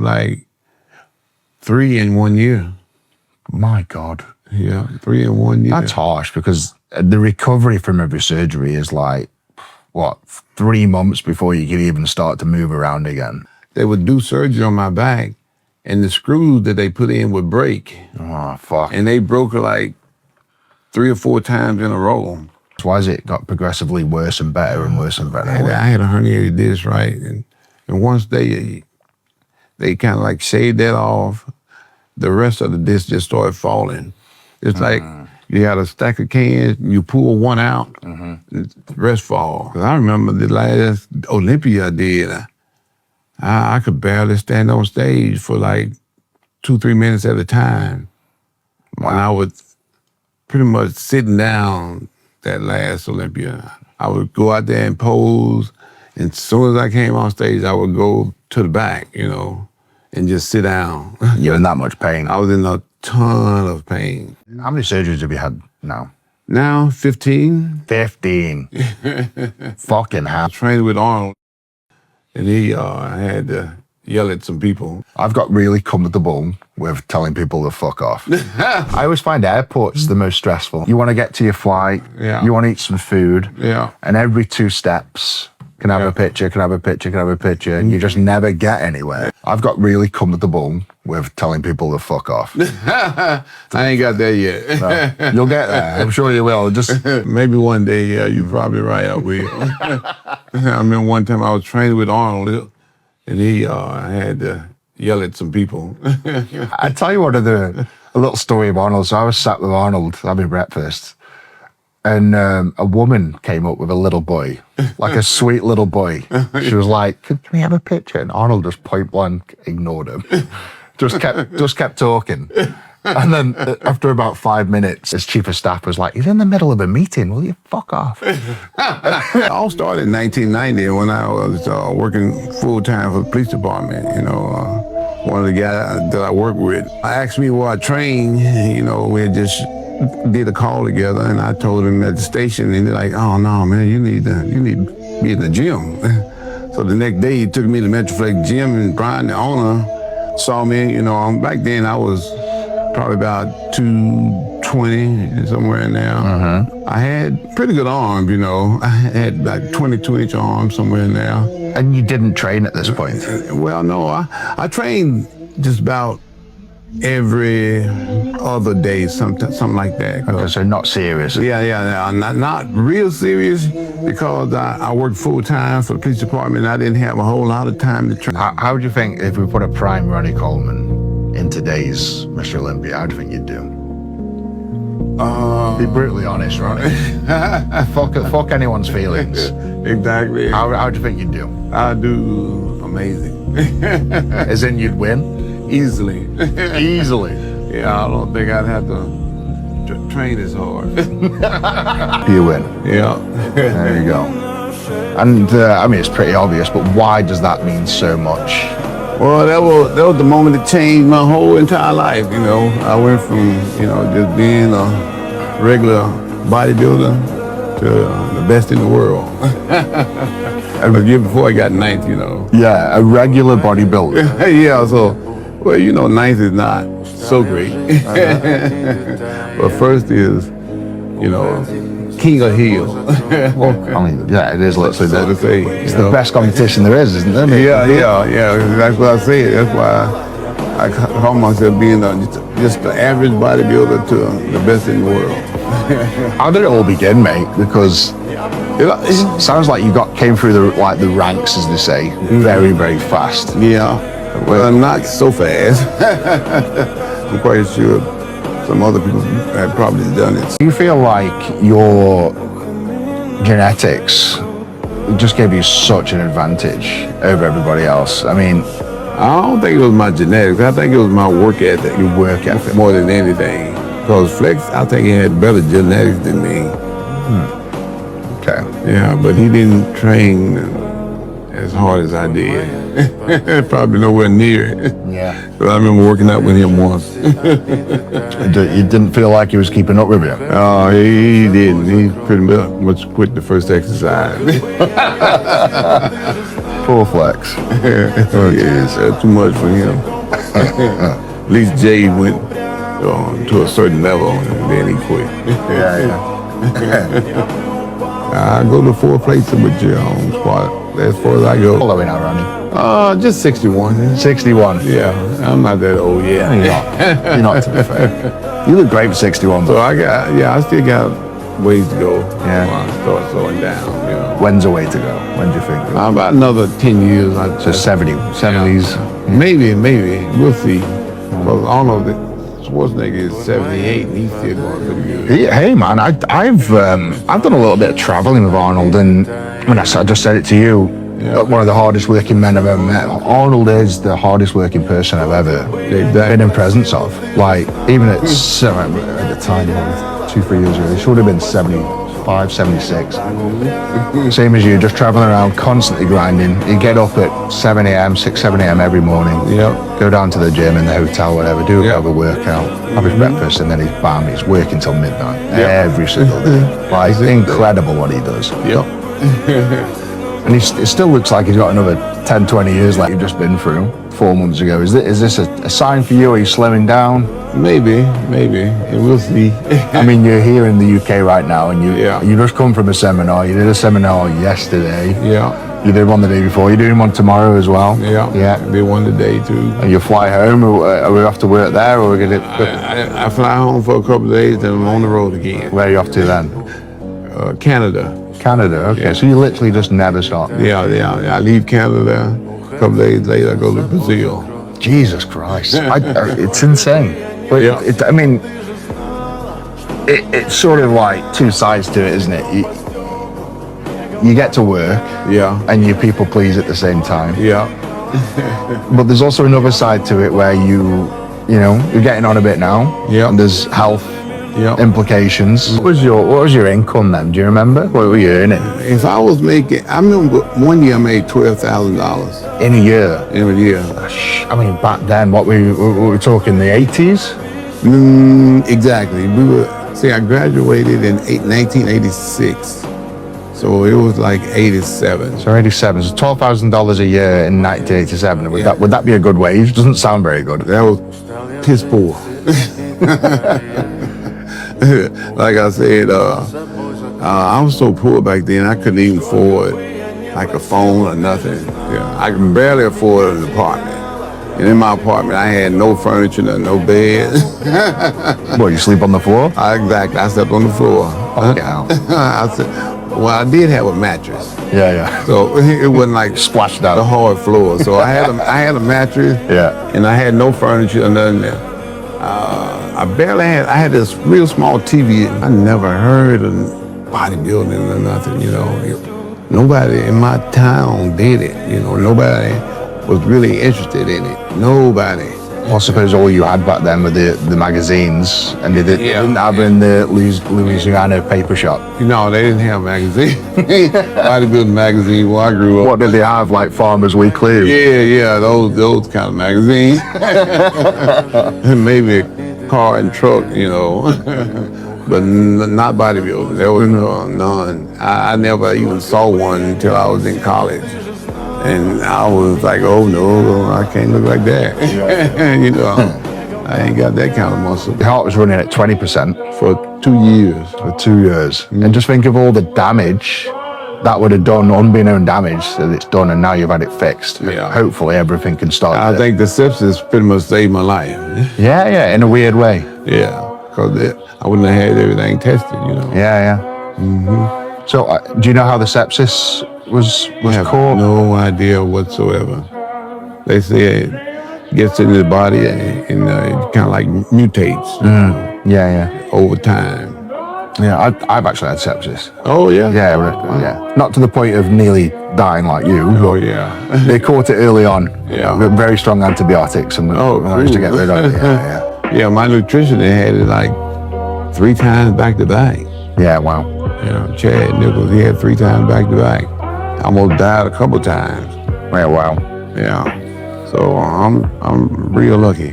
like 3 in 1 year. My God. Yeah, 3 in 1 year. That's harsh because the recovery from every surgery is like, what, 3 months before you can even start to move around again. They would do surgery on my back, and the screws that they put in would break. Oh, fuck. And they broke like 3 or 4 times in a row. Why has it got progressively worse and better and worse and better? I had a herniated disc, right? And once they kind of like shaved that off, the rest of the disc just started falling. It's like you had a stack of cans, you pull one out, the rest fall. 'Cause I remember the last Olympia I did, I could barely stand on stage for like 2-3 minutes at a time. Wow. When I was pretty much sitting down that last Olympia, I would go out there and pose, and as soon as I came on stage, I would go to the back, and just sit down. You're in that much pain. I was in a ton of pain. How many surgeries have you had now? Now, 15. 15. Fucking hell. I trained with Arnold, and he had to yell at some people. I've got really comfortable with telling people to fuck off. I always find airports the most stressful. You want to get to your flight, you want to eat some food, and every 2 steps can have a picture, can have a picture, can have a picture, and you just never get anywhere. I've got really comfortable with telling people to fuck off. I ain't got there yet. No, you'll get there. I'm sure you will. Just maybe one day, you're probably right, I will. I remember one time I was training with Arnold, and he had to yell at some people. I tell you a little story of Arnold. So I was sat with Arnold having breakfast, and a woman came up with a little boy, like a sweet little boy. She was like, "Can we have a picture?" And Arnold just point blank ignored him. Just kept talking. And then after about 5 minutes, his chief of staff was like, "He's in the middle of a meeting. Will you fuck off?" It all started in 1990 when I was working full-time for the police department. One of the guys that I work with asked me where I trained. We had just did a call together, and I told him at the station, and they're like, "Oh no, man, you need to be in the gym." So the next day, he took me to Metroflex Gym, and Brian, the owner, saw me. Back then I was probably about 220, somewhere in there. I had pretty good arms, I had like 22-inch arms, somewhere in there. And you didn't train at this point? Well, no, I trained just about every other day, something like that. Okay, so not serious. Yeah, not real serious, because I worked full-time for the police department, and I didn't have a whole lot of time to train. How do you think, if we put a prime Ronnie Coleman in today's Mr. Olympia, how do you think you'd do? Be brutally honest, Ronnie. fuck anyone's feelings. Exactly. How do you think you'd do? I'd do amazing. As in you'd win? Easily. Easily? Yeah, I don't think I'd have to train as hard. You win? Yeah. There you go. And it's pretty obvious, but why does that mean so much? Well, that was the moment that changed my whole entire life. I went from just being a regular bodybuilder to the best in the world. A year before I got ninth. Yeah, a regular bodybuilder. Yeah, so ninth is not so great. But first is King of Hill. Well, yeah, it is literally so to say. It's the best competition there is, isn't it? Yeah. That's what I say. That's why I call myself being just the average bodybuilder to the best in the world. How did it all begin, mate? Because it sounds like you came through the ranks, as they say, very, very fast. Yeah. Well, I'm not so fast. I'm quite sure some other people have probably done it. Do you feel like your genetics just gave you such an advantage over everybody else? I don't think it was my genetics. I think it was my work ethic. Your work ethic. More than anything. Because Flex, I think he had better genetics than me. Okay. Yeah, but he didn't train as hard as I did. Probably nowhere near it. Yeah. But I remember working out with him once. You didn't feel like he was keeping up with you? Oh, he didn't. He pretty much quit the first exercise. Poor Flex. Oh, yeah, that's too much for him. At least Jay went to a certain level and then he quit. I go to 4 places with your own spot as far as I go. How old are we now, Ronnie? Just 61. 61. Yeah, I'm not that old yet. You're not, to be fair. You look great for 61. So I still got ways to go. Yeah. Before I start slowing down. You know. When's the way to go? When do you think? About another 10 years. So 70s. Maybe. We'll see. Well, I don't know. Schwarzenegger is 78 and he's still going pretty good. Yeah, hey man, I've done a little bit of traveling with Arnold, and when I just said it to you, one of the hardest working men I've ever met. Arnold is the hardest working person I've ever been in presence of. Like, even at the time, 2-3 years ago, he should have been 75, 76. Same as you, just traveling around, constantly grinding. You get up at 7 a.m., 6, 7 a.m. every morning. Go down to the gym in the hotel, whatever, do a bit of a workout, have his breakfast, and then he's working till midnight every single day. Like, incredible what he does. And it still looks like he's got another 10, 20 years like you've just been through 4 months ago. Is this a sign for you? Are you slimming down? Maybe, and we'll see. I mean, you're here in the UK right now, and you just come from a seminar. You did a seminar yesterday. You did one the day before. You're doing one tomorrow as well. Did one today too. And you fly home, or are we off to work there, or are we gonna? I fly home for a couple of days, then I'm on the road again. Where are you off to then? Canada. Canada. Okay, so you literally just never stop. Yeah. I leave Canada. A couple of days later, I go to Brazil. Jesus Christ, it's insane. But it's sort of like two sides to it, isn't it? You get to work, and you people please at the same time. But there's also another side to it where you're getting on a bit now. And there's health implications. What was your income then? Do you remember? What were you earning? If I was making, I remember one year I made $12,000 in a year. I mean, back then, what were we talking? The 80s? Exactly. I graduated in 1986. So it was like 87. So 87. So $12,000 a year in 1987. Would that be a good wage? Doesn't sound very good. That was piss poor. Like I said, I was so poor back then, I couldn't even afford like a phone or nothing. I could barely afford an apartment. And in my apartment, I had no furniture, no bed. What, you sleep on the floor? Exactly, I slept on the floor. I did have a mattress. So it wasn't like splashed out the hard floor. So I had a mattress. And I had no furniture or nothing there. I had this real small TV. I never heard of bodybuilding or nothing, Nobody in my town did it, Nobody was really interested in it. Nobody. Well, I suppose all you had back then were the magazines, and they didn't have in the Louisiana paper shop. No, they didn't have magazines. Bodybuilding magazine where I grew up. What did they have, like Farmers Weekly? Yeah, those kind of magazines. Maybe car and truck, but not bodybuilding. There was none. I never even saw one until I was in college. And I was like, oh no, I can't look like that. I ain't got that kind of muscle. Your heart was running at 20% for 2 years. For 2 years. And just think of all the damage that would have done, unbeknown damage that it's done, and now you've had it fixed. Hopefully everything can start. I think the sepsis pretty much saved my life. In a weird way. Because I wouldn't have had everything tested, So do you know how the sepsis was caught? No idea whatsoever. They say it gets into the body and it kind of like mutates. Over time. I've actually had sepsis. Oh yeah. Yeah. Not to the point of nearly dying like you. Oh yeah. They caught it early on. With very strong antibiotics, and managed to get rid of it. Yeah, my nutritionist had it like 3 times back to back. Yeah, wow. Chad Nichols, he had 3 times back to back. Almost died a couple times. Yeah, wow. Yeah. So I'm real lucky.